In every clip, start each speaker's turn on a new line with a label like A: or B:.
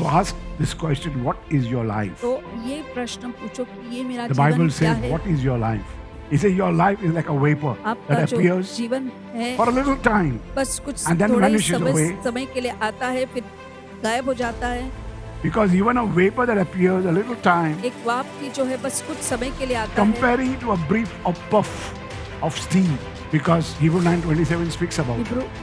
A: So ask this question, what is your life?
B: तो ये प्रश्न पूछो कि ये मेरा
A: The
B: जीवन
A: Bible
B: क्या
A: says,
B: है।
A: what is your life? He says your life is like a vapor
B: आपका
A: that
B: जो
A: appears
B: जीवन है
A: for a little time
B: बस कुछ
A: and then
B: थोड़े ही
A: vanishes away.
B: समय के लिए आता है फिर गायब हो जाता है।
A: Because even a vapor that appears a little time,
B: एक वाप की जो है बस कुछ समय के लिए आता है।
A: comparing to a brief of puff of steam, because Hebrew 9:27 speaks about it.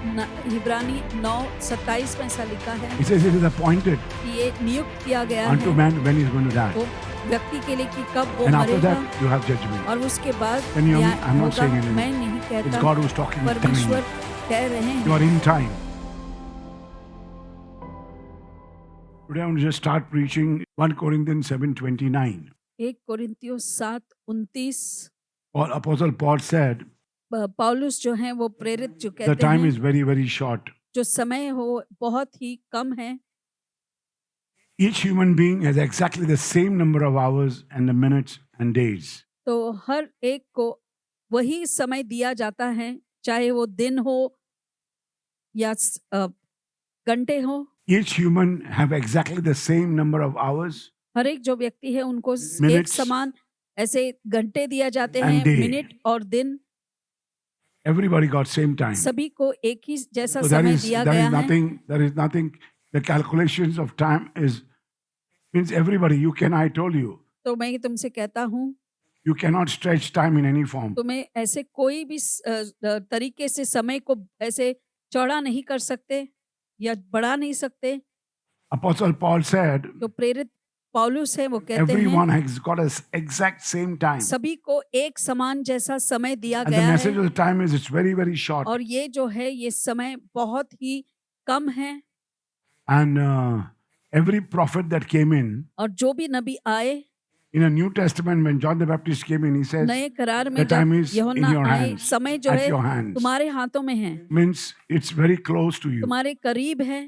B: इब्रानी 9:27 में ऐसा लिखा है
A: He says it is appointed
B: कि ये नियुक्त किया गया
A: unto
B: है
A: man when he is going to die.
B: वो व्यक्ति के लिए कि कब वो
A: And after
B: मरेगा
A: that, you have judgment.
B: और उसके बाद
A: Can you hear me?
B: न्याय
A: I'm not
B: होगा।
A: saying anything.
B: मैं नहीं
A: It's
B: कहता,
A: God who's talking with
B: परमेश्वर
A: time.
B: कह रहे
A: You
B: हैं।
A: are in time. Today I want to just start preaching 1 Corinthians 7:29.
B: 1 कोरिन्थियों 7:29
A: Or Apostle Paul said,
B: पौलुस जो हैं वो प्रेरित जो
A: the
B: कहते
A: time
B: हैं
A: is very, very short.
B: जो समय हो बहुत ही कम है।
A: Each human being has exactly the same number of hours and the minutes and days.
B: तो हर एक को वही समय दिया जाता है, चाहे वो दिन हो या घंटे हो।
A: Each human have exactly the same number of hours
B: हर एक जो व्यक्ति है उनको एक
A: Minutes
B: समान ऐसे घंटे दिया जाते
A: and
B: हैं,
A: day.
B: मिनट और दिन
A: Everybody got same time.
B: सभी को एक ही जैसा
A: So there
B: समय
A: is
B: दिया
A: there
B: गया
A: is
B: है।
A: nothing. The calculations of time means everybody. You can. I told you.
B: तो मैं तुमसे कहता हूँ
A: You cannot stretch time in any form.
B: तुम्हें ऐसे कोई भी तरीके से समय को ऐसे चौड़ा नहीं कर सकते या बढ़ा नहीं सकते।
A: Apostle Paul said,
B: जो प्रेरित पौलुस है वो कहते हैं
A: everyone has got an exact same time.
B: सभी को एक समान जैसा समय दिया
A: And the
B: गया
A: message
B: है
A: of the time is it's very, very short.
B: और ये जो है ये समय बहुत ही कम है।
A: And every prophet that came in
B: और जो भी नबी आए
A: the New Testament, when John the Baptist came in, he says,
B: नए करार में
A: the time
B: जब
A: is in
B: यूहन्ना
A: your
B: आए
A: hands,
B: समय जो
A: at
B: है
A: your hands.
B: तुम्हारे हाथों में है,
A: Means it's very close to you.
B: तुम्हारे करीब है,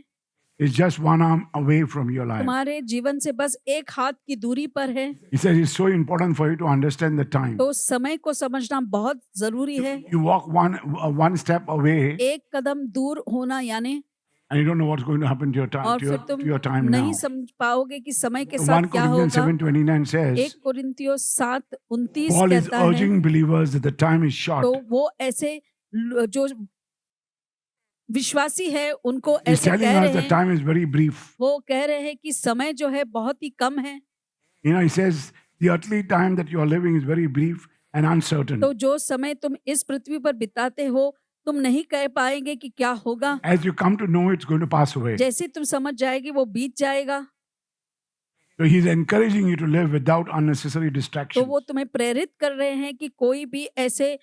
A: It's just one arm away from your life.
B: तुम्हारे जीवन से बस एक हाथ की दूरी पर है।
A: He says it's so important for you to understand the time.
B: तो समय को समझना बहुत जरूरी है।
A: You walk one step away
B: एक कदम दूर होना यानी
A: and you don't know what's going to happen to your time,
B: और
A: to
B: फिर
A: your,
B: तुम
A: to your time now.
B: नहीं समझ पाओगे कि समय के
A: So
B: साथ
A: 1
B: क्या
A: Corinthians
B: होगा।
A: 7:29 says,
B: 1 कोरिन्थियों 7:29
A: Paul is
B: कहता है
A: urging believers that the time is short.
B: तो वो ऐसे जो विश्वासी है उनको
A: He's
B: ऐसे
A: telling
B: कह
A: us
B: रहे
A: the
B: हैं,
A: time is very brief.
B: वो कह रहे हैं कि समय जो है बहुत ही कम है।
A: You know, he says the earthly time that you are living is very brief and uncertain.
B: तो जो समय तुम इस पृथ्वी पर बिताते हो तुम नहीं कह पाएंगे कि क्या होगा।
A: As you come to know, it's going to pass away.
B: जैसे तुम समझ जाएगी वो बीत जाएगा।
A: So he's encouraging you to live without unnecessary
B: तो
A: distractions.
B: वो तुम्हें प्रेरित कर रहे हैं कि कोई भी ऐसे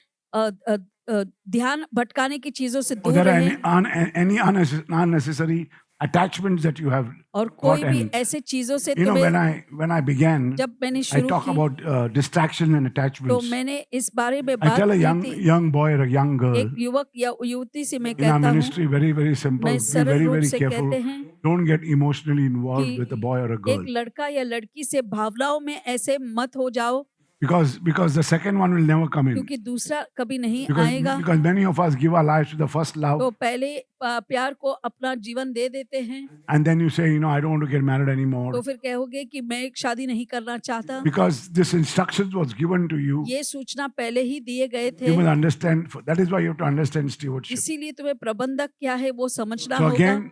B: ध्यान भटकाने की चीजों से
A: Or
B: दूर
A: there are
B: रहे
A: any unnecessary attachments that you have
B: और
A: got.
B: कोई भी
A: And
B: ऐसे चीजों से
A: you know,
B: तुम्हें
A: when I began,
B: जब मैंने
A: I
B: शुरू
A: talk
B: की
A: about distraction and
B: तो
A: attachments.
B: मैंने इस बारे में
A: I
B: बात
A: tell a
B: की थी।
A: young boy or a young girl
B: एक युवक या युवती से मैं
A: in our
B: कहता हूँ,
A: ministry, very, very simple.
B: मैं
A: Be
B: सरल
A: very,
B: रूप
A: very
B: से
A: careful.
B: कहते हैं
A: Don't get emotionally involved
B: कि
A: with a boy or a girl.
B: एक लड़का या लड़की से भावनाओं में ऐसे मत हो जाओ
A: Because the second one will never come in.
B: क्योंकि दूसरा कभी नहीं
A: Because
B: आएगा।
A: many of us give our lives to the first love,
B: तो पहले प्यार को अपना जीवन दे देते हैं
A: and then you say, I don't want to get married
B: तो
A: anymore.
B: फिर कहोगे कि मैं एक शादी नहीं करना चाहता।
A: Because this instructions was given to you.
B: ये सूचना पहले ही दिए गए थे,
A: You must understand. That is why you have to understand stewardship.
B: इसीलिए तुम्हें प्रबंधक क्या है वो समझना
A: So
B: होगा।
A: again,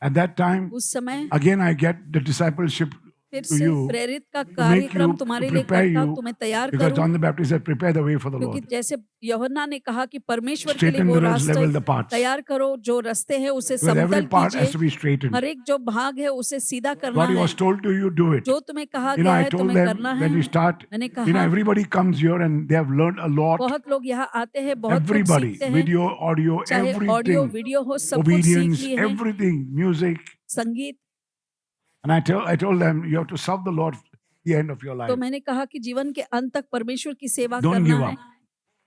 A: at that time,
B: उस समय
A: again I get the discipleship
B: फिर
A: to
B: से
A: you
B: प्रेरित का
A: to make
B: कार्यक्रम
A: you,
B: तुम्हारे
A: to
B: लिए
A: prepare
B: करता
A: you,
B: तुम्हें तैयार
A: because
B: करूं
A: John the Baptist said, prepare the way for the
B: क्योंकि
A: Lord.
B: जैसे यूहन्ना ने कहा कि परमेश्वर के लिए
A: Straighten
B: वो
A: the roads, level the
B: रास्ते
A: paths.
B: तैयार करो, जो रास्ते हैं उसे
A: Because every
B: समतल
A: part has to
B: कीजिए,
A: be straightened.
B: हर एक जो भाग है उसे सीधा करना
A: What
B: है,
A: was told to you, do it.
B: जो तुम्हें कहा
A: You know,
B: गया
A: I
B: है
A: told
B: तुम्हें
A: them
B: करना है।
A: when you start,
B: मैंने कहा
A: everybody comes here and they have learned a lot.
B: बहुत लोग यहाँ आते हैं, बहुत कुछ
A: Everybody,
B: सीखते हैं,
A: video, audio,
B: चाहे ऑडियो
A: everything,
B: वीडियो हो सब कुछ सीख
A: obedience,
B: लिए हैं,
A: everything, music.
B: संगीत।
A: And I told them, you have to serve the Lord the end of your life.
B: तो मैंने कहा कि जीवन के अंत तक परमेश्वर की सेवा
A: Don't
B: करना
A: give
B: है,
A: up.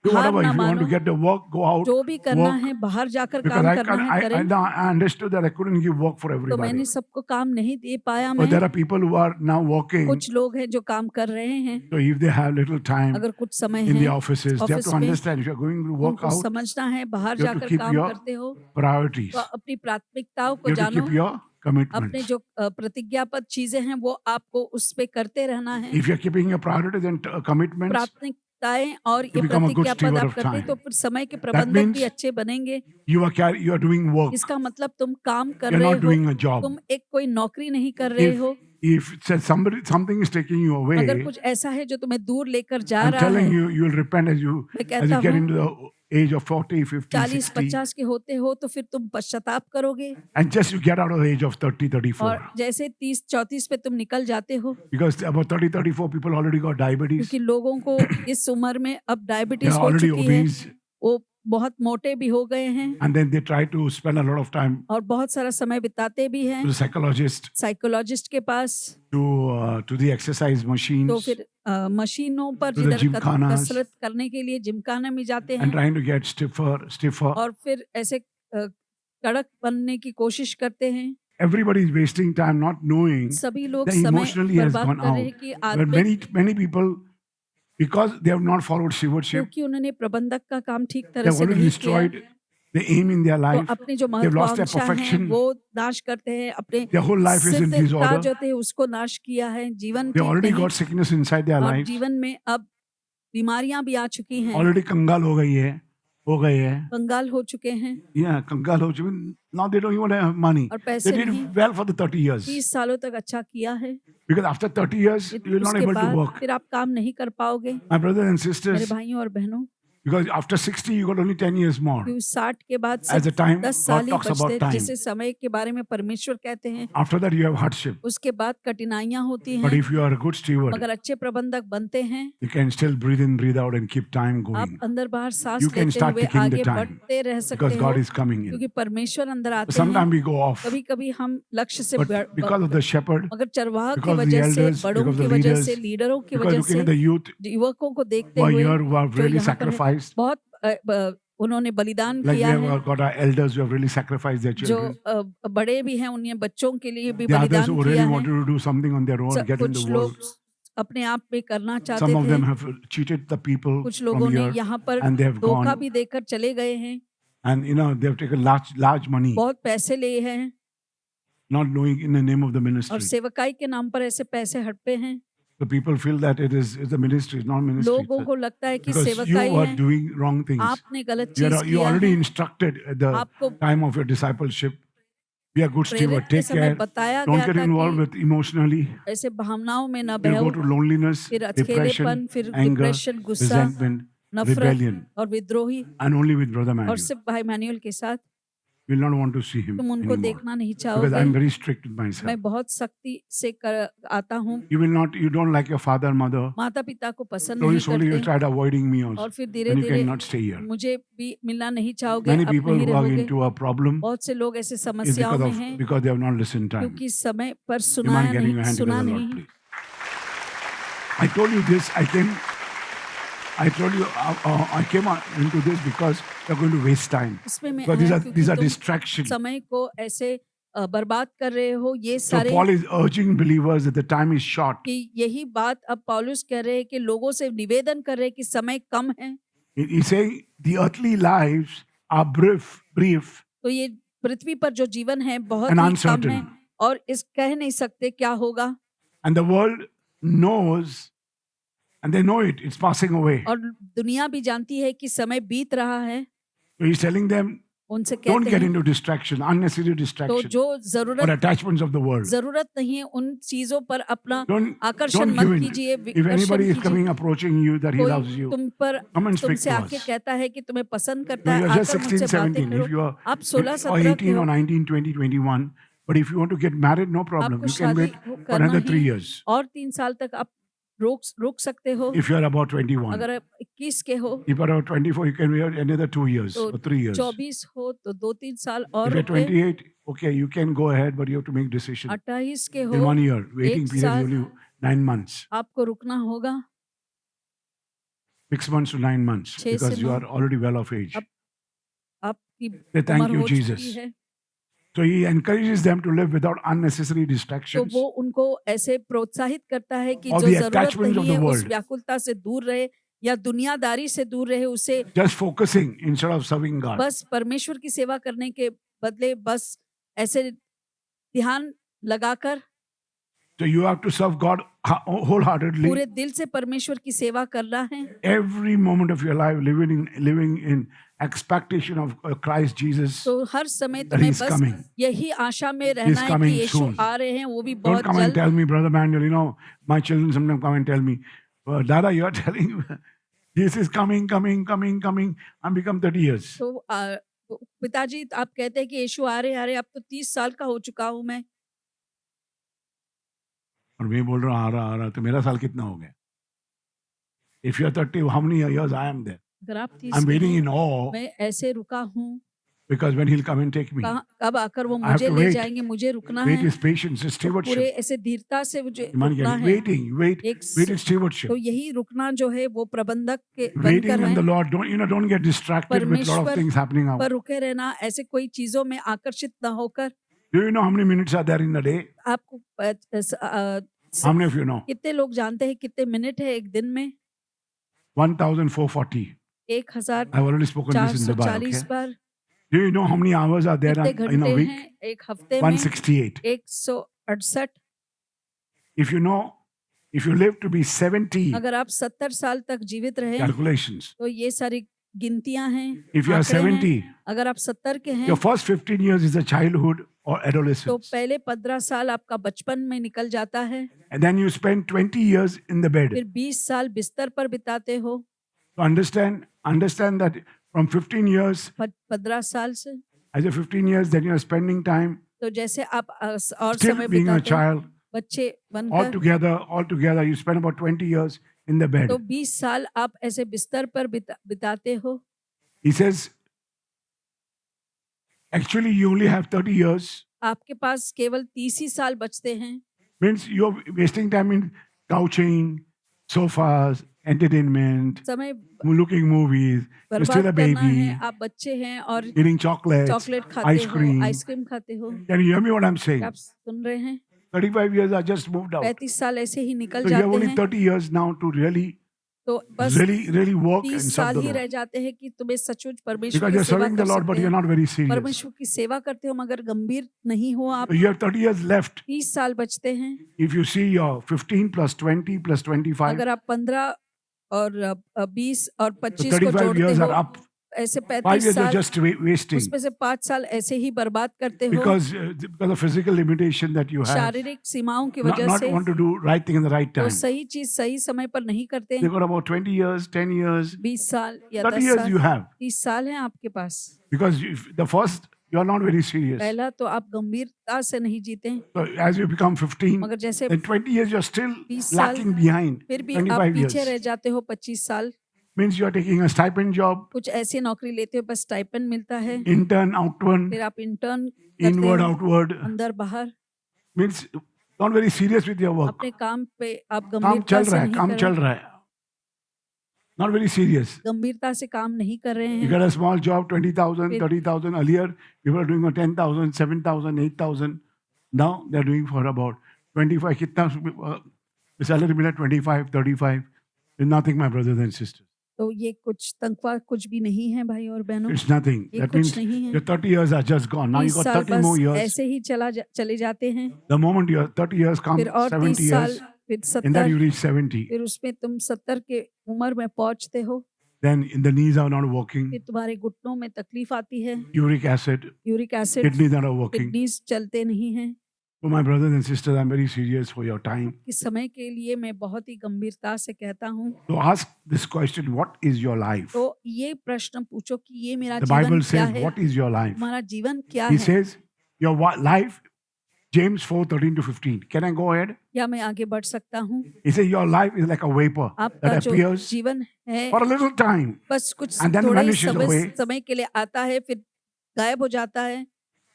A: Do
B: हार
A: whatever.
B: ना
A: If you want to
B: मानो,
A: get the work, go out,
B: जो भी करना
A: work.
B: है बाहर जाकर
A: Because
B: काम करना है करें।
A: I understood that I couldn't give work for
B: तो
A: everybody.
B: मैंने सबको काम नहीं दे पाया।
A: But there
B: मैं
A: are people who are now working.
B: कुछ लोग हैं जो काम कर रहे हैं,
A: So if they have little time
B: अगर कुछ समय
A: in the
B: है
A: offices, they have
B: office
A: to
B: में,
A: understand if you're going to work
B: उनको
A: out,
B: समझना है बाहर
A: you have to
B: जाकर
A: keep
B: काम
A: your
B: करते हो
A: priorities.
B: तो अपनी प्राथमिकताओं को
A: You have to
B: जानो,
A: keep your
B: अपने
A: commitments.
B: जो प्रतिज्ञाबद्ध चीजें हैं वो आपको उस पे करते रहना है।
A: If you're keeping your priorities and commitments,
B: प्राथमिकताएं और
A: you
B: ये
A: become a good
B: प्रतिज्ञाबद्ध
A: steward
B: आप
A: of
B: करते हैं तो
A: time.
B: फिर समय के
A: That
B: प्रबंधक
A: means
B: भी अच्छे बनेंगे।
A: you are doing work.
B: इसका मतलब तुम काम कर
A: You're
B: रहे
A: not
B: हो,
A: doing a job.
B: तुम एक कोई नौकरी नहीं कर रहे
A: If
B: हो।
A: something is taking you
B: अगर
A: away,
B: कुछ ऐसा है जो तुम्हें दूर लेकर जा
A: I'm
B: रहा
A: telling
B: है,
A: you, you will repent as you
B: मैं कहता
A: get
B: हूँ
A: into the age of 40, 50, 60,
B: 40-50 के होते हो तो फिर तुम पश्चाताप करोगे।
A: and just you get out of the age of 30, 34.
B: और जैसे 30-34 पे तुम निकल जाते हो,
A: Because about 30, 34 people already got diabetes.
B: क्योंकि लोगों को इस उम्र में अब
A: They
B: डायबिटीज
A: are
B: हो
A: already
B: चुकी है,
A: obese,
B: वो बहुत मोटे भी हो गए हैं
A: and then they try to spend a lot of time
B: और बहुत सारा समय बिताते भी हैं
A: to the psychologist,
B: साइकोलॉजिस्ट के पास।
A: to the exercise
B: तो
A: machines,
B: फिर मशीनों पर
A: To the
B: जिधर
A: gymkhanas.
B: कसरत करने के लिए जिमखाना में जाते
A: and
B: हैं
A: trying to get stiffer.
B: और फिर ऐसे कड़क बनने की कोशिश करते हैं।
A: Everybody is wasting time not knowing
B: सभी लोग
A: that
B: समय
A: emotionally has
B: बर्बाद
A: gone
B: कर रहे
A: out.
B: हैं कि
A: But
B: आत्मिक,
A: many people, because they have not followed stewardship,
B: क्योंकि उन्होंने प्रबंधक का काम ठीक
A: they
B: तरह
A: have
B: से
A: already
B: नहीं किया,
A: destroyed the aim in their
B: तो
A: life.
B: अपनी जो
A: They've lost their
B: महत्वाकांक्षा है
A: perfection.
B: वो नाश करते हैं, अपने
A: Their whole life is in
B: सिद्धता
A: disorder.
B: जो थे उसको नाश किया है। जीवन
A: They
B: ठीक
A: already
B: नहीं
A: got sickness inside their
B: और
A: life.
B: जीवन में अब बीमारियां भी आ चुकी हैं,
A: Already कंगाल हो गए हैं.
B: कंगाल हो चुके हैं
A: Yeah, कंगाल हो चुके. Now they don't even have money.
B: और
A: They
B: पैसे
A: did
B: नहीं।
A: well for the 30 years.
B: 30 सालों तक अच्छा किया है,
A: Because after 30 years, you're not
B: उसके
A: able to
B: बाद
A: work.
B: फिर आप काम नहीं कर पाओगे।
A: My brothers and
B: मेरे
A: sisters,
B: भाइयों और बहनों,
A: because after 60, you got only 10 years more.
B: क्योंकि 60 के बाद
A: As the
B: सिर्फ
A: time
B: 10
A: God
B: साल ही
A: talks
B: बचते
A: about
B: हैं,
A: time.
B: जिसे समय के बारे में परमेश्वर कहते हैं।
A: After that, you have hardship.
B: उसके बाद कठिनाइयां होती
A: But
B: हैं,
A: if you are a good steward,
B: मगर अच्छे प्रबंधक बनते हैं,
A: you can still breathe in, breathe out, and keep time
B: आप
A: going.
B: अंदर बाहर सांस
A: You can
B: लेते
A: start
B: हुए
A: ticking the
B: आगे
A: time
B: बढ़ते रह सकते
A: because
B: हो,
A: God is coming in.
B: क्योंकि परमेश्वर अंदर आते हैं।
A: Sometimes we go off,
B: कभी कभी हम लक्ष्य से
A: but because of the shepherd,
B: मगर चरवाह की
A: because of the
B: वजह से,
A: elders,
B: बड़ों
A: because
B: की
A: of the
B: वजह
A: leaders,
B: से, लीडरों की
A: because
B: वजह
A: looking
B: से,
A: at the youth
B: युवकों को देखते
A: who are
B: हुए
A: here, who have
B: जो
A: really
B: यहाँ पर है,
A: sacrificed,
B: बहुत उन्होंने बलिदान
A: like we
B: किया है।
A: have got our elders who have really sacrificed their
B: जो
A: children.
B: बड़े भी हैं, उन्हें बच्चों के लिए भी
A: The others
B: बलिदान
A: who
B: किया
A: really
B: है।
A: wanted to do something on their own, get in the
B: कुछ
A: world.
B: लोग अपने आप में करना चाहते
A: Some of
B: थे,
A: them have cheated the people
B: कुछ
A: from
B: लोगों ने
A: here,
B: यहाँ पर
A: and they have
B: धोखा
A: gone,
B: भी देकर चले गए हैं,
A: and they have taken large money,
B: बहुत पैसे लिए हैं
A: not knowing in the name of the
B: और
A: ministry.
B: सेवकाई के नाम पर ऐसे पैसे हड़पे हैं।
A: The people feel that it's a ministry, it's not ministry.
B: लोगों को लगता है कि
A: Because you
B: सेवकाई
A: are
B: है,
A: doing wrong things.
B: आपने गलत
A: You
B: चीज
A: are
B: किया
A: already
B: है,
A: instructed at the
B: आपको
A: time of your discipleship. Be a good
B: प्रेरित
A: steward.
B: के
A: Take
B: समय
A: care.
B: बताया
A: Don't
B: गया
A: get
B: था
A: involved
B: कि
A: with emotionally.
B: ऐसे भावनाओं में न
A: You'll
B: बहो,
A: go to loneliness,
B: फिर
A: depression,
B: अकेलेपन, फिर
A: anger,
B: डिप्रेशन, गुस्सा,
A: resentment,
B: नफरत
A: rebellion,
B: और विद्रोही,
A: and only with Brother
B: और
A: Manuel.
B: सिर्फ भाई मैनुअल के साथ
A: Will not want to see him
B: तुम उनको
A: anymore.
B: देखना नहीं
A: Because
B: चाहोगे।
A: I'm very strict with myself.
B: मैं बहुत सख्ती से आता हूँ,
A: You don't like your father, mother.
B: माता पिता को पसंद
A: Slowly,
B: नहीं
A: slowly you
B: करते
A: tried avoiding me also.
B: और फिर धीरे
A: Then you
B: धीरे
A: cannot stay here.
B: मुझे भी मिलना नहीं चाहोगे,
A: Many
B: अब
A: people
B: नहीं
A: who are
B: रहोगे।
A: into a problem
B: बहुत से लोग ऐसे
A: is
B: समस्याओं में हैं
A: because they have not listened time.
B: क्योंकि समय पर
A: You
B: सुना
A: mind getting your hand
B: सुना
A: together, Lord,
B: नहीं।
A: please. I told you this. I told you I came into this because you're going to waste time.
B: इसमें मैं
A: Because
B: आया
A: these are
B: क्योंकि तुम
A: distractions.
B: समय को ऐसे बर्बाद कर रहे हो। ये
A: So
B: सारे
A: Paul is urging believers that the time is short.
B: कि यही बात अब पौलुस कह रहे हैं कि लोगों से निवेदन कर रहे हैं कि समय कम है।
A: He's saying the earthly lives are brief
B: तो ये पृथ्वी पर जो जीवन है बहुत
A: and
B: ही कम
A: uncertain.
B: है और इस कह नहीं सकते क्या होगा,
A: And the world knows, and they know it, it's passing away.
B: और दुनिया भी जानती है कि समय बीत रहा है।
A: So he's telling them,
B: उनसे
A: don't
B: कहते
A: get
B: हैं
A: into distraction, unnecessary
B: तो
A: distraction,
B: जो
A: or
B: जरूरत
A: attachments of the world.
B: जरूरत नहीं है उन चीजों पर अपना
A: Don't
B: आकर्षण
A: give
B: मत
A: in.
B: कीजिए,
A: If
B: विकर्षण
A: anybody is
B: कीजिए।
A: coming approaching you that he
B: कोई
A: loves you,
B: तुम पर
A: come and speak
B: तुमसे
A: to
B: आके
A: us.
B: कहता है कि तुम्हें पसंद करता
A: No,
B: है,
A: you're just
B: आकर
A: 16,
B: मुझसे बातें
A: 17. If you
B: करो।
A: are
B: आप
A: or
B: 16-17 के
A: 18
B: हो,
A: or 19, 20, 21, but if you want to get married, no problem.
B: आपको
A: You can
B: शादी
A: wait for
B: करना
A: another 3
B: ही
A: years.
B: और 3 साल तक आप रोक सकते हो।
A: If you're about 21.
B: अगर आप 21 के हो
A: If you're about 24, you can wait another 2 years
B: तो
A: or 3 years.
B: 24 हो तो 2-3 साल
A: If
B: और
A: you're
B: रुके।
A: 28, okay, you can go ahead, but you have to make decision.
B: 28 के
A: In
B: हो
A: 1 year, waiting
B: एक
A: period is
B: साल
A: only 9 months.
B: आपको रुकना होगा।
A: 6 months to 9 months
B: 6
A: because
B: से
A: you
B: 9
A: are already well of age.
B: अब आपकी
A: Say thank
B: उम्र
A: you,
B: हो चुकी
A: Jesus.
B: है,
A: So he encourages them to live without unnecessary
B: तो
A: distractions.
B: वो उनको ऐसे प्रोत्साहित करता है कि
A: Or
B: जो
A: the
B: जरूरत
A: attachments of
B: नहीं
A: the
B: है उस
A: world.
B: व्याकुलता से दूर रहे या दुनियादारी से दूर रहे, उसे
A: Just focusing instead of serving God.
B: बस परमेश्वर की सेवा करने के बदले बस ऐसे ध्यान लगाकर
A: So you have to serve God wholeheartedly.
B: पूरे दिल से परमेश्वर की सेवा करना है।
A: Every moment of your life living in expectation of Christ Jesus.
B: तो हर समय
A: That
B: तुम्हें
A: he's
B: बस
A: coming.
B: यही आशा में
A: He's
B: रहना है कि
A: coming
B: यीशु
A: soon.
B: आ रहे हैं, वो भी
A: Don't
B: बहुत
A: come and
B: जल्द।
A: tell me, Brother Manuel, my children sometimes come and tell me, Dada, you are telling Jesus is coming. I'm become 30 years.
B: तो पिताजी आप कहते हैं कि यीशु आ रहे, अब तो 30 साल का हो चुका हूँ मैं।
A: और मैं बोल रहा हूँ आ रहा तो मेरा साल कितना हो गया? If you are 30, how many years I am there?
B: अगर आप 30
A: I'm
B: के
A: waiting
B: हैं,
A: in awe
B: मैं ऐसे रुका हूँ,
A: because when he'll come and take me,
B: कब आकर वो
A: I have
B: मुझे
A: to
B: ले
A: wait.
B: जाएंगे, मुझे रुकना
A: Wait
B: है।
A: is patience, is
B: तो पूरे
A: stewardship.
B: ऐसे धीरता से मुझे
A: ईमान
B: रुकना
A: क्या?
B: है।
A: Wait is stewardship.
B: तो यही रुकना जो है वो प्रबंधक के
A: Waiting
B: बनकर
A: on the
B: है।
A: Lord. Don't get distracted with a lot of
B: परमेश्वर
A: things happening out.
B: पर रुके रहना, ऐसे कोई चीजों में आकर्षित न होकर।
A: Do you know how many minutes are there in the day?
B: आपको
A: How many of you know?
B: कितने लोग जानते हैं कितने मिनट है एक दिन में?
A: 1,440.
B: 1440
A: I've already spoken this in Dubai. Okay?
B: Bar.
A: Do you know how many hours are there
B: कितने
A: in a
B: घंटे
A: week?
B: हैं एक हफ्ते में?
A: 168.
B: 168।
A: If you live to be 70,
B: अगर आप 70 साल तक जीवित रहे
A: calculations.
B: तो ये सारी गिनतियां हैं।
A: If you are
B: आंकड़े हैं।
A: 70,
B: अगर आप 70 के हैं
A: your first 15 years is a childhood or
B: तो
A: adolescence.
B: पहले 15 साल आपका बचपन में निकल जाता है,
A: And then you spend 20 years in the bed.
B: फिर 20 साल बिस्तर पर बिताते हो।
A: So understand that from 15 years,
B: 15 साल से
A: as a 15 years, then you are spending time
B: तो जैसे आप और
A: still
B: समय
A: being a
B: बिताते हैं
A: child.
B: बच्चे बनकर,
A: All together, you spend about 20 years in the bed.
B: तो 20 साल आप ऐसे बिस्तर पर बिताते हो।
A: He says, actually, you only have 30 years.
B: आपके पास केवल 30 ही साल बचते हैं।
A: Means you're wasting time in couching, sofas, entertainment,
B: समय
A: looking movies. You're still
B: बर्बाद
A: a
B: करना
A: baby,
B: है, आप बच्चे हैं और
A: eating chocolates,
B: चॉकलेट खाते
A: ice
B: हो,
A: cream.
B: आइसक्रीम खाते हो।
A: Can you hear me what I'm saying?
B: क्या आप सुन रहे हैं?
A: 35 years are just moved out.
B: 35 साल ऐसे ही निकल
A: So you have
B: जाते
A: only
B: हैं,
A: 30 years now to really
B: तो बस
A: work and
B: 30
A: serve
B: साल
A: the
B: ही
A: Lord.
B: रह जाते हैं कि तुम्हें सचमुच परमेश्वर
A: Because
B: की
A: you're
B: सेवा
A: serving the
B: कर
A: Lord, but
B: सकते
A: you're
B: हैं।
A: not very serious.
B: परमेश्वर की सेवा करते हो मगर गंभीर नहीं हो आप।
A: So you have 30 years left.
B: 30 साल बचते हैं।
A: If you see your 15 plus 20 plus 25,
B: अगर आप 15 और 20 और
A: so
B: 25 को
A: 35
B: जोड़ते
A: years
B: हो,
A: are up.
B: ऐसे
A: 5
B: 35
A: years are
B: साल,
A: just wasting
B: उसमें से 5 साल ऐसे ही बर्बाद करते हो
A: because of physical limitation that you have.
B: शारीरिक सीमाओं की
A: Not,
B: वजह
A: not
B: से।
A: want to do right thing in the right
B: तो
A: time.
B: सही चीज सही समय पर नहीं करते।
A: They got about 20 years, 10 years,
B: 20 साल या
A: 30
B: 10
A: years
B: साल,
A: you have.
B: 30 साल हैं आपके पास।
A: Because the first, you are not very serious.
B: पहला तो आप गंभीरता से नहीं जीते,
A: So as you become 15,
B: मगर जैसे
A: then 20 years you're still
B: 20 साल
A: lacking behind.
B: फिर भी आप
A: 25
B: पीछे
A: years.
B: रह जाते हो। 25 साल
A: Means you are taking a stipend job,
B: कुछ ऐसी नौकरी लेते हो बस स्टाइपेंड मिलता है,
A: intern, outward,
B: फिर आप इंटर्न करते
A: inward,
B: हो,
A: outward.
B: अंदर बाहर।
A: Means not very serious with your work.
B: अपने काम पे आप
A: काम
B: गंभीरता
A: चल
B: से
A: रहा है,
B: नहीं
A: काम
B: कर
A: चल
B: रहे,
A: रहा है. Not very serious.
B: गंभीरता से काम नहीं कर रहे
A: You
B: हैं।
A: get a small job, 20,000,
B: Fit.
A: 30,000. Earlier, people are doing for 10,000, 7,000, 8,000. Now they're doing for about 25. कितना salary मिला? 25, 35. It's nothing, my brothers and sisters.
B: तो ये कुछ तनख्वाह कुछ भी नहीं है भाई और बहनों,
A: It's nothing.
B: ये
A: That
B: कुछ
A: means
B: नहीं है।
A: your 30 years are just gone. Now you
B: 30
A: got
B: साल
A: 30 more
B: बस
A: years.
B: ऐसे ही चले जाते हैं।
A: The moment your 30 years come,
B: फिर और
A: 70
B: 30 साल,
A: years,
B: फिर
A: and then
B: 70,
A: you reach 70.
B: फिर उसमें तुम 70 के उम्र में पहुंचते हो,
A: Then the knees are not working.
B: फिर तुम्हारे घुटनों में तकलीफ आती है,
A: Uric acid,
B: uric acid,
A: kidneys are not working.
B: Kidneys चलते नहीं हैं।
A: So my brothers and sisters, I'm very serious for your time.
B: इस समय के लिए मैं बहुत ही गंभीरता से कहता हूँ।
A: So ask this question, what is your life?
B: तो ये प्रश्न पूछो कि ये मेरा
A: The
B: जीवन
A: Bible
B: क्या
A: says,
B: है,
A: what is your life?
B: तुम्हारा जीवन क्या
A: He
B: है।
A: says, your life, James 4:13 to 15. Can I go ahead?
B: या मैं आगे बढ़ सकता हूँ?
A: He says, your life is like a vapor
B: आपका
A: that
B: जो
A: appears
B: जीवन है
A: for a little time
B: बस कुछ
A: and then
B: थोड़े ही
A: vanishes away.
B: समय के लिए आता है, फिर गायब हो जाता है।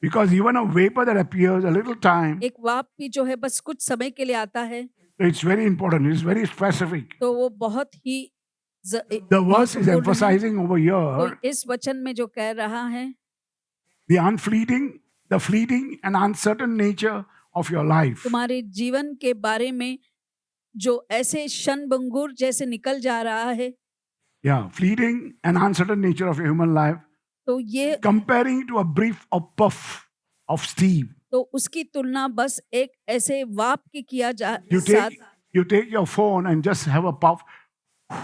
A: Because even a vapor that appears a little time,
B: एक वाप भी जो है बस कुछ समय के लिए आता है,
A: it's very important. It's very specific.
B: तो वो बहुत ही
A: The verse is
B: महत्वपूर्ण है।
A: emphasizing over
B: तो
A: here
B: इस वचन में जो कह रहा है,
A: the fleeting and uncertain nature of your life.
B: तुम्हारे जीवन के बारे में जो ऐसे क्षण भंगुर जैसे निकल जा रहा है,
A: Yeah, fleeting and uncertain nature of your human life.
B: तो ये
A: Comparing to a brief of puff of steam.
B: तो उसकी तुलना बस एक ऐसे वाप की किया जा
A: You
B: साथ,
A: take your phone and just have a puff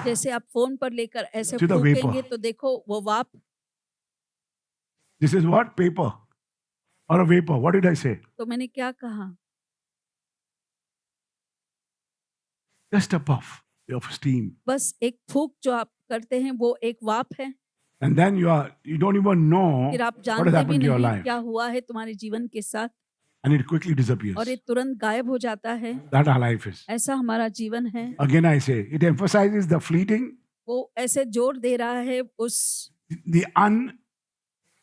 B: जैसे आप फोन पर लेकर ऐसे
A: to the vapor.
B: फूकेंगे तो देखो वो वाप,
A: This is what? Paper or a vapor. What did I say?
B: तो मैंने क्या कहा,
A: Just a puff of steam.
B: बस एक फूक जो आप करते हैं वो एक वाप है,
A: And then you don't even know
B: फिर आप
A: what has
B: जानते भी
A: happened to your
B: नहीं
A: life.
B: क्या हुआ है तुम्हारे जीवन के साथ
A: And it quickly disappears.
B: और ये तुरंत गायब हो जाता है।
A: That our life is.
B: ऐसा हमारा जीवन है।
A: Again I say, it emphasizes the fleeting,
B: वो ऐसे जोर दे रहा है उस
A: the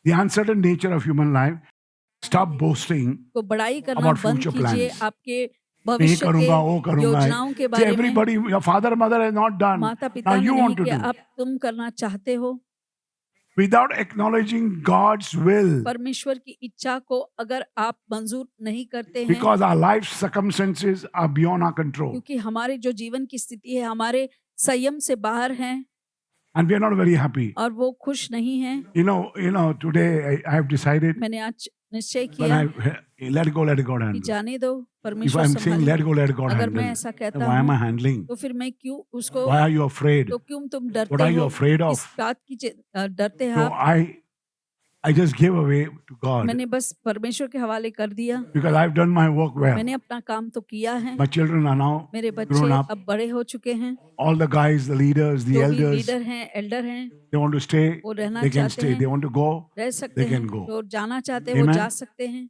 A: uncertain nature of human life. Stop boasting.
B: को बड़ाई करना
A: About
B: बंद
A: future
B: कीजिए,
A: plans.
B: आपके
A: ये
B: भविष्य
A: करूंगा, वो
B: के
A: करूंगा.
B: योजनाओं के
A: See,
B: बारे में
A: everybody, your father, mother has not done.
B: माता
A: Now
B: पिता ने
A: you
B: नहीं
A: want to
B: किया,
A: do.
B: अब तुम करना चाहते हो।
A: Without acknowledging God's will,
B: परमेश्वर की इच्छा को अगर आप मंजूर नहीं करते हैं,
A: because our life circumstances are beyond our control,
B: क्योंकि हमारे जो जीवन की स्थिति है हमारे संयम से बाहर है
A: and we are not very happy.
B: और वो खुश नहीं है।
A: You know, today I have decided
B: मैंने आज निश्चय
A: when
B: किया
A: I let go,
B: कि
A: handle.
B: जाने दो,
A: If
B: परमेश्वर
A: I'm saying let
B: संभाले।
A: go, let God
B: अगर मैं
A: handle,
B: ऐसा
A: then
B: कहता
A: why am I
B: हूँ
A: handling?
B: तो फिर मैं क्यों उसको,
A: Why are you afraid?
B: तो क्यों तुम डरते
A: What are you
B: हो,
A: afraid of?
B: इस बात की डरते हैं
A: So
B: आप।
A: I just gave away to God
B: मैंने बस परमेश्वर के हवाले कर दिया।
A: because I've done my work well.
B: मैंने अपना काम तो किया है,
A: My children are now
B: मेरे
A: grown
B: बच्चे
A: up.
B: अब बड़े हो चुके हैं,
A: All the guys, the leaders, the
B: जो भी
A: elders,
B: लीडर हैं, एल्डर हैं,
A: they want to stay,
B: वो रहना
A: they can
B: चाहते
A: stay.
B: हैं,
A: They want to go
B: रह सकते
A: they
B: हैं,
A: can go.
B: जो जाना चाहते हैं वो
A: Amen.
B: जा सकते हैं,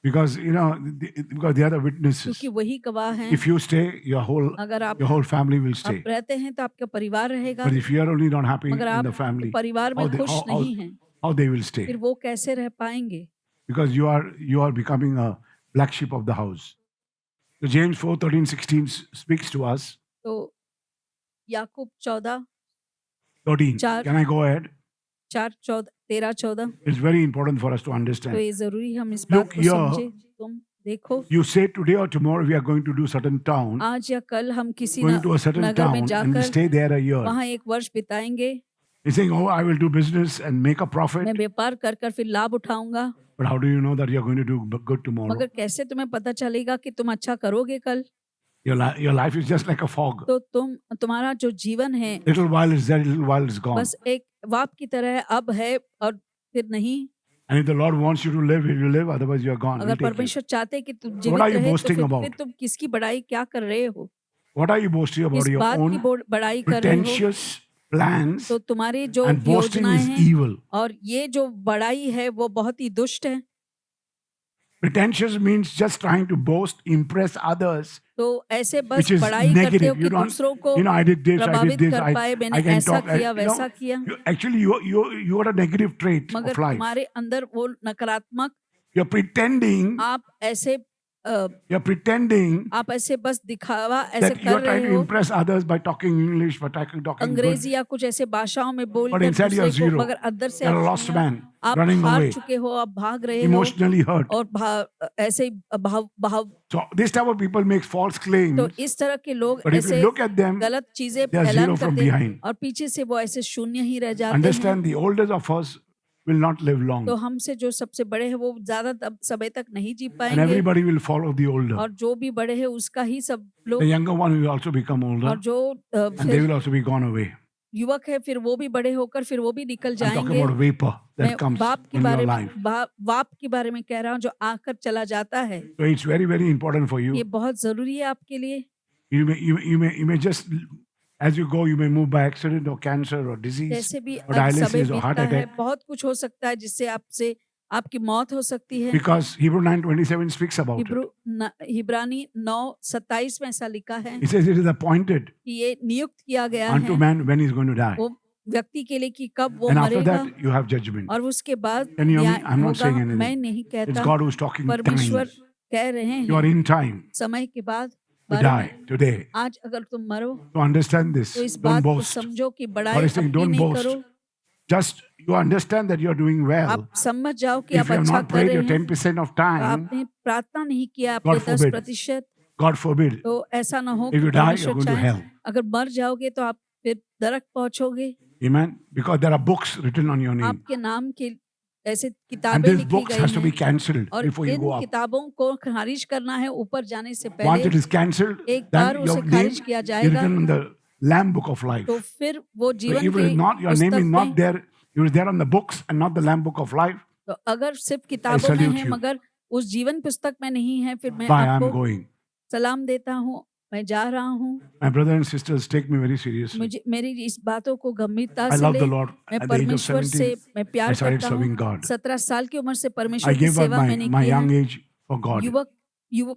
A: because because they are the witnesses.
B: क्योंकि वही गवाह हैं।
A: If you stay, your
B: अगर आप
A: whole family will stay.
B: आप रहते हैं तो आपका परिवार रहेगा,
A: But if you are only not happy
B: मगर
A: in
B: आप
A: the family,
B: परिवार में खुश नहीं हैं,
A: how they will stay?
B: फिर वो कैसे रह पाएंगे?
A: Because you are becoming a black sheep of the house. So James 4:13-16 speaks to us.
B: तो याकूब 14
A: 13.
B: चार-
A: Can I go ahead?
B: 13-14
A: It's very important for us to
B: तो
A: understand.
B: ये जरूरी हम इस
A: Look
B: बात को
A: here.
B: समझे। तुम देखो,
A: You say today or tomorrow we are going to do certain town,
B: आज या कल हम किसी
A: going to a certain
B: नगर में
A: town and we
B: जाकर
A: stay there a year.
B: वहाँ एक वर्ष बिताएंगे,
A: He's saying, oh, I will do business and make a profit.
B: मैं व्यापार कर कर फिर लाभ उठाऊंगा।
A: But how do you know that you're going to do good tomorrow?
B: मगर कैसे तुम्हें पता चलेगा कि तुम अच्छा करोगे कल?
A: Your life is just like a fog.
B: तो तुम्हारा जो जीवन है
A: Little while is there, little while is gone.
B: बस एक वाप की तरह है, अब है और फिर नहीं।
A: And if the Lord wants you to live, you live. Otherwise, you're gone.
B: अगर
A: He'll take you.
B: परमेश्वर चाहते कि तुम
A: What
B: जीवित
A: are you
B: रहे तो
A: boasting
B: फिर
A: about?
B: तुम किसकी बड़ाई क्या कर रहे हो?
A: What are you boasting about?
B: इस
A: Your
B: बात की
A: own
B: बड़ाई कर रहे हो।
A: pretentious plans,
B: तो तुम्हारी जो
A: and boasting
B: योजनाएं
A: is
B: हैं
A: evil.
B: और ये जो बड़ाई है वो बहुत ही दुष्ट है।
A: Pretentious means just trying to boast, impress others,
B: तो ऐसे बस
A: which is
B: बड़ाई करते हो
A: negative.
B: कि
A: You don't,
B: दूसरों को
A: I did this, I did
B: प्रभावित
A: this,
B: कर पाए, मैंने
A: I can
B: ऐसा
A: talk.
B: किया वैसा किया,
A: Actually, you are a negative trait
B: मगर
A: of life.
B: तुम्हारे अंदर वो नकारात्मक,
A: You're pretending,
B: आप ऐसे
A: you're
B: आप ऐसे बस दिखावा ऐसे
A: that you
B: कर
A: are trying
B: रहे
A: to
B: हो,
A: impress others by talking English, by talking good.
B: अंग्रेजी या कुछ ऐसे भाषाओं में बोल
A: But
B: कर
A: inside you are
B: दूसरे को,
A: zero.
B: मगर अंदर से
A: You're a
B: आप
A: lost
B: शून्य,
A: man,
B: आप
A: running
B: हार
A: away,
B: चुके हो, आप भाग रहे हो
A: emotionally hurt.
B: और ऐसे भाव
A: So this type of people make false claims.
B: तो इस तरह के लोग
A: But if you
B: ऐसे
A: look at them,
B: गलत चीजें
A: they are
B: ऐलान
A: zero from
B: करते हैं
A: behind.
B: और पीछे से वो ऐसे शून्य ही रह जाते हैं।
A: Understand the oldest of us will not live long.
B: तो हमसे जो सबसे बड़े हैं वो ज्यादा समय तक नहीं जी
A: And
B: पाएंगे
A: everybody will follow the older.
B: और जो भी बड़े हैं उसका ही सब लोग,
A: The younger one will also become older
B: और जो
A: and they
B: फिर
A: will also be gone away.
B: युवक है फिर वो भी बड़े होकर फिर वो भी निकल
A: I'm talking
B: जाएंगे।
A: about vapor
B: मैं
A: that comes
B: बाप के
A: in your
B: बारे में
A: life.
B: बाप के बारे में कह रहा हूँ जो आकर चला जाता है।
A: So it's very, very important for
B: ये
A: you.
B: बहुत जरूरी है आपके लिए।
A: You may just, as you go, you may move by accident or cancer or disease
B: जैसे भी
A: or
B: समय
A: dialysis or heart
B: बीतता है
A: attack.
B: बहुत कुछ हो सकता है जिससे आपसे आपकी मौत हो सकती है।
A: Because Hebrew 9:27 speaks about it.
B: हिब्रानी 9:27 में ऐसा लिखा है
A: It says it is appointed
B: कि ये नियुक्त किया गया
A: unto
B: है
A: man when he's going to die.
B: वो व्यक्ति के लिए कि कब वो
A: And after
B: मरेगा
A: that, you have judgment.
B: और उसके बाद
A: Can you hear me?
B: न्याय
A: I'm not
B: होगा।
A: saying anything.
B: मैं नहीं
A: It's
B: कहता,
A: God who's talking
B: परमेश्वर
A: time.
B: कह रहे
A: You are
B: हैं
A: in time
B: समय के बाद
A: to
B: बारे
A: die
B: में।
A: today.
B: आज अगर तुम मरो
A: To understand this,
B: तो इस
A: don't
B: बात को
A: boast.
B: समझो कि
A: God
B: बड़ाई
A: is saying,
B: अपनी
A: don't
B: नहीं
A: boast.
B: करो।
A: Just you understand that you are doing well.
B: आप समझ जाओ कि
A: If
B: आप
A: you have
B: अच्छा
A: not
B: कर
A: prayed
B: रहे
A: your
B: हैं,
A: 10% of
B: तो
A: time,
B: आपने प्रार्थना नहीं किया आपके
A: God forbid.
B: 10%,
A: God forbid,
B: तो ऐसा ना हो
A: if
B: कि
A: you die, you're
B: परमेश्वर
A: going to
B: चाहे
A: hell.
B: अगर मर जाओगे तो आप फिर नरक पहुंचोगे।
A: Amen? Because there are books written on your name.
B: आपके नाम के ऐसे
A: And
B: किताबें
A: this
B: लिखी
A: books has
B: गई
A: to be
B: हैं
A: cancelled
B: और
A: before you
B: in
A: go up.
B: किताबों को खारिज करना है ऊपर जाने से
A: Once
B: पहले।
A: it is cancelled,
B: एक
A: then
B: बार
A: your
B: उसे
A: name
B: खारिज किया
A: is
B: जाएगा
A: written in the Lamb Book of Life.
B: तो फिर वो
A: So
B: जीवन
A: if it
B: के
A: is not, your name
B: पुस्तक
A: is not
B: में,
A: there, it is there on the books and not the Lamb Book of Life.
B: तो अगर सिर्फ किताबों में
A: salute
B: है
A: you.
B: मगर उस जीवन पुस्तक में नहीं है, फिर मैं
A: Bye, I am
B: आपको
A: going.
B: सलाम देता हूँ, मैं जा रहा हूँ।
A: My brothers and sisters take me very seriously.
B: मुझे मेरी इस बातों को गंभीरता
A: I
B: से
A: love
B: ले।
A: the Lord.
B: मैं
A: At the age of
B: परमेश्वर
A: 17,
B: से मैं
A: I
B: प्यार
A: started
B: करता हूँ।
A: serving God.
B: 17 साल की उम्र से
A: I
B: परमेश्वर की
A: gave up
B: सेवा मैंने
A: my
B: की
A: young
B: है।
A: age for God.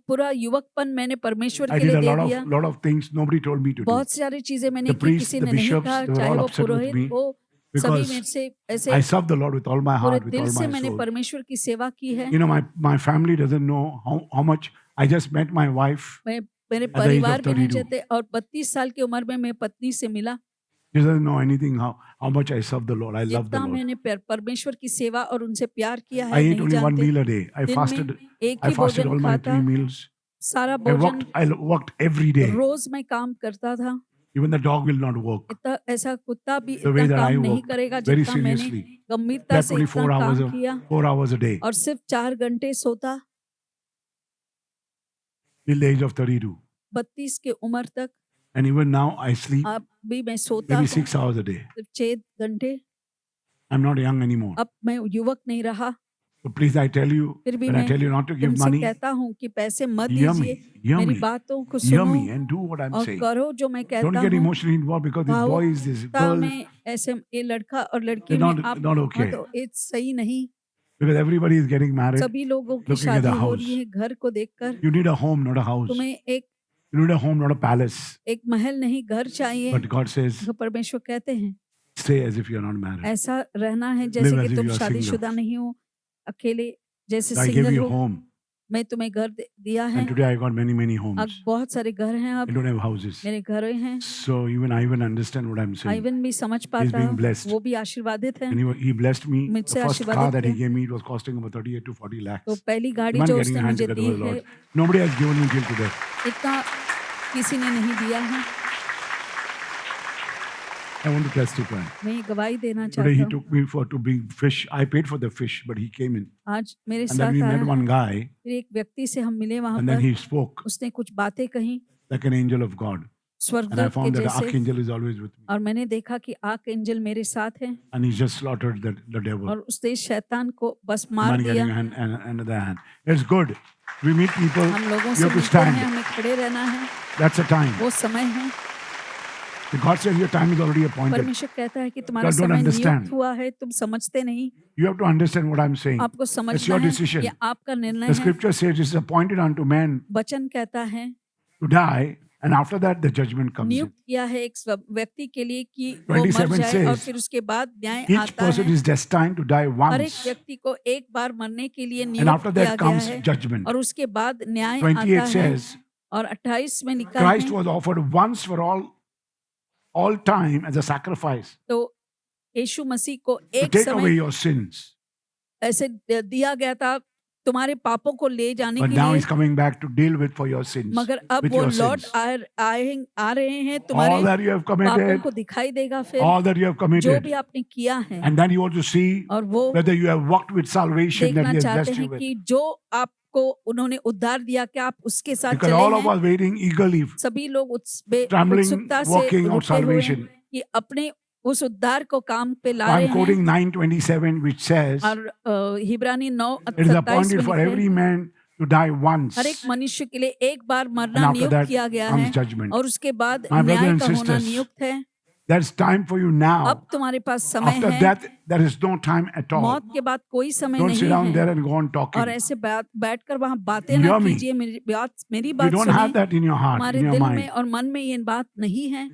B: पूरा युवकपन मैंने परमेश्वर
A: I
B: के
A: did
B: लिए
A: a
B: दे दिया।
A: lot of things nobody told me to do.
B: बहुत सारी चीजें मैंने
A: The
B: की,
A: priests,
B: किसी
A: the
B: ने नहीं
A: bishops,
B: कहा,
A: they were
B: चाहे
A: all
B: वो
A: upset with
B: पुरोहित
A: me
B: हो, सभी
A: because
B: मेरे से ऐसे
A: I serve the Lord with all my
B: पूरे
A: heart, with
B: दिल
A: all
B: से
A: my
B: मैंने
A: soul.
B: परमेश्वर की सेवा की है।
A: You know, my family doesn't know how much. I just met my wife.
B: मेरे
A: the age of
B: परिवार भी नहीं
A: 32.
B: चाहते और 32 साल की उम्र में मैं पत्नी से मिला।
A: She doesn't know anything how much I serve the Lord. I love the
B: जितना
A: Lord.
B: मैंने परमेश्वर की सेवा और उनसे प्यार किया
A: I
B: है
A: ate
B: नहीं
A: only one
B: जानते।
A: meal a day. I
B: दिन में
A: fasted.
B: एक
A: I
B: ही
A: fasted
B: भोजन
A: all my
B: खाता,
A: 3 meals.
B: सारा
A: I
B: भोजन
A: worked every day.
B: रोज मैं काम करता था।
A: Even the dog will not work.
B: इतना ऐसा कुत्ता भी
A: The way
B: इतना
A: that I
B: काम नहीं
A: worked
B: करेगा
A: very
B: जितना मैंने
A: seriously.
B: गंभीरता
A: Slept
B: से
A: only
B: इतना
A: 4
B: काम किया
A: hours a day
B: और सिर्फ 4 घंटे सोता।
A: till the age of 32.
B: 32 की उम्र तक
A: And even now I sleep
B: अब भी मैं सोता
A: maybe
B: हूँ
A: 6 hours a day.
B: सिर्फ 6 घंटे।
A: I'm not young anymore.
B: अब मैं युवक नहीं रहा।
A: So please, I tell you,
B: फिर भी
A: when I
B: मैं
A: tell you not to give
B: तुमसे
A: money,
B: कहता हूँ कि पैसे मत
A: hear
B: दीजिए,
A: me, hear
B: मेरी
A: me,
B: बातों को
A: hear
B: सुनो
A: me and do what I'm
B: और
A: saying.
B: करो जो मैं
A: Don't
B: कहता
A: get
B: हूँ।
A: emotionally involved because these boys, this
B: भावुकता
A: girl,
B: में ऐसे ये लड़का और लड़की
A: they're
B: में आप
A: not okay.
B: तो ये सही नहीं।
A: Because everybody is getting married,
B: सभी लोगों की
A: looking at
B: शादी
A: the
B: हो
A: house.
B: रही है घर को देखकर।
A: You need a home, not a house.
B: तुम्हें एक
A: You need a home, not a palace.
B: महल नहीं घर चाहिए।
A: But God says,
B: तो परमेश्वर कहते हैं
A: stay as if you're not married.
B: ऐसा रहना है जैसे
A: Live
B: कि
A: as if
B: तुम
A: you are
B: शादीशुदा
A: single.
B: नहीं हो, अकेले जैसे
A: I gave
B: सिंगल
A: you
B: हो।
A: home.
B: मैं तुम्हें घर दिया है।
A: And today I got many
B: अब
A: homes.
B: बहुत सारे घर हैं,
A: I
B: अब
A: don't have houses.
B: मेरे घर हैं।
A: So even I even understand what I'm saying.
B: Ivan भी समझ
A: He's
B: पाता
A: being
B: है,
A: blessed.
B: वो भी आशीर्वादित है।
A: And he blessed me.
B: मुझसे
A: The first car
B: आशीर्वादित
A: that he
B: है।
A: gave me, it was costing about 38 to 40 lakhs.
B: तो पहली गाड़ी
A: Man
B: जो
A: getting
B: उसने
A: your hands
B: मुझे
A: together
B: दी
A: for the
B: है,
A: Lord. Nobody has given me till today.
B: इतना किसी ने नहीं दिया है।
A: I want to testify.
B: मैं ये गवाही देना
A: Today
B: चाहता
A: he
B: हूँ।
A: took me to bring fish. I paid for the fish, but he came in.
B: आज मेरे
A: And then
B: साथ
A: we met
B: आया,
A: one guy,
B: फिर एक व्यक्ति से हम मिले वहां
A: and then
B: पर,
A: he spoke
B: उसने कुछ बातें कही
A: like an angel of God. And I
B: स्वर्गदूत के
A: found that the
B: जैसे,
A: archangel is always with me.
B: और मैंने देखा कि आर्क एंजल मेरे साथ है
A: And he just slaughtered the devil.
B: और उसने शैतान को बस
A: Man
B: मार
A: getting
B: दिया।
A: a hand, another hand. It's good. We meet people.
B: हम लोगों
A: You
B: से
A: have to
B: मिलते हैं,
A: stand.
B: हमें खड़े रहना है,
A: That's the time.
B: वो समय है।
A: God says your time is already appointed.
B: परमेश्वर कहता है कि तुम्हारा
A: God don't
B: समय
A: understand.
B: नियुक्त हुआ है, तुम समझते नहीं।
A: You have to understand what I'm saying.
B: आपको
A: It's
B: समझना
A: your
B: है,
A: decision.
B: ये आपका निर्णय
A: The
B: है।
A: scripture says it's appointed unto man
B: वचन कहता है
A: to die, and after that the judgment comes in.
B: नियुक्त किया है एक व्यक्ति के लिए कि वो मर
A: 27
B: जाए और
A: says,
B: फिर उसके बाद न्याय
A: Each
B: आता
A: person
B: है।
A: is destined to die
B: हर एक
A: once,
B: व्यक्ति को एक बार मरने के लिए
A: and
B: नियुक्त
A: after
B: किया
A: that
B: गया
A: comes
B: है
A: judgment.
B: और उसके बाद न्याय
A: 28
B: आता है।
A: says,
B: और 28 में लिखा
A: Christ
B: है
A: was offered once for all time as a sacrifice
B: तो यीशु मसीह को
A: to
B: एक
A: take away
B: समय
A: your sins.
B: ऐसे दिया गया था तुम्हारे पापों को ले जाने
A: But
B: के
A: now
B: लिए,
A: he's coming back to deal with for your sins.
B: मगर अब
A: with
B: वो
A: your
B: लौट
A: sins.
B: आ रहे हैं
A: All
B: तुम्हारे
A: that you have
B: पापों
A: committed,
B: को दिखाई देगा फिर
A: all that you have
B: जो
A: committed.
B: भी आपने किया है।
A: And then you want to see
B: और वो
A: whether you have walked with salvation that
B: देखना
A: he has
B: चाहते
A: blessed you
B: हैं
A: with.
B: कि जो आपको उन्होंने उद्धार दिया कि आप उसके साथ
A: Because
B: चले
A: all of
B: हैं।
A: us waiting eagerly,
B: सभी लोग
A: trembling,
B: उत्सुकता से
A: walking out
B: रुके हुए हैं
A: salvation.
B: कि अपने उस उद्धार को काम पे ला
A: I'm
B: रहे हैं।
A: quoting 9:27, which says,
B: और हिब्रानी 9:27
A: it is appointed for
B: में लिखा
A: every
B: है,
A: man to die once,
B: हर एक मनुष्य के लिए एक बार
A: and
B: मरना
A: after
B: नियुक्त
A: that
B: किया गया
A: comes
B: है
A: judgment.
B: और उसके बाद
A: My brothers
B: न्याय
A: and
B: का होना
A: sisters,
B: नियुक्त है।
A: There's time for you now.
B: अब तुम्हारे पास समय
A: After
B: है,
A: death, there is no time at all.
B: मौत के बाद कोई समय
A: Don't sit
B: नहीं
A: down there
B: है।
A: and go on talking.
B: और ऐसे बैठकर वहां बातें ना
A: Hear me.
B: कीजिए, मेरी
A: You
B: बात
A: don't have
B: सुनिए।
A: that in your heart,
B: हमारे
A: in your
B: दिल
A: mind.
B: में और मन में ये बात नहीं है।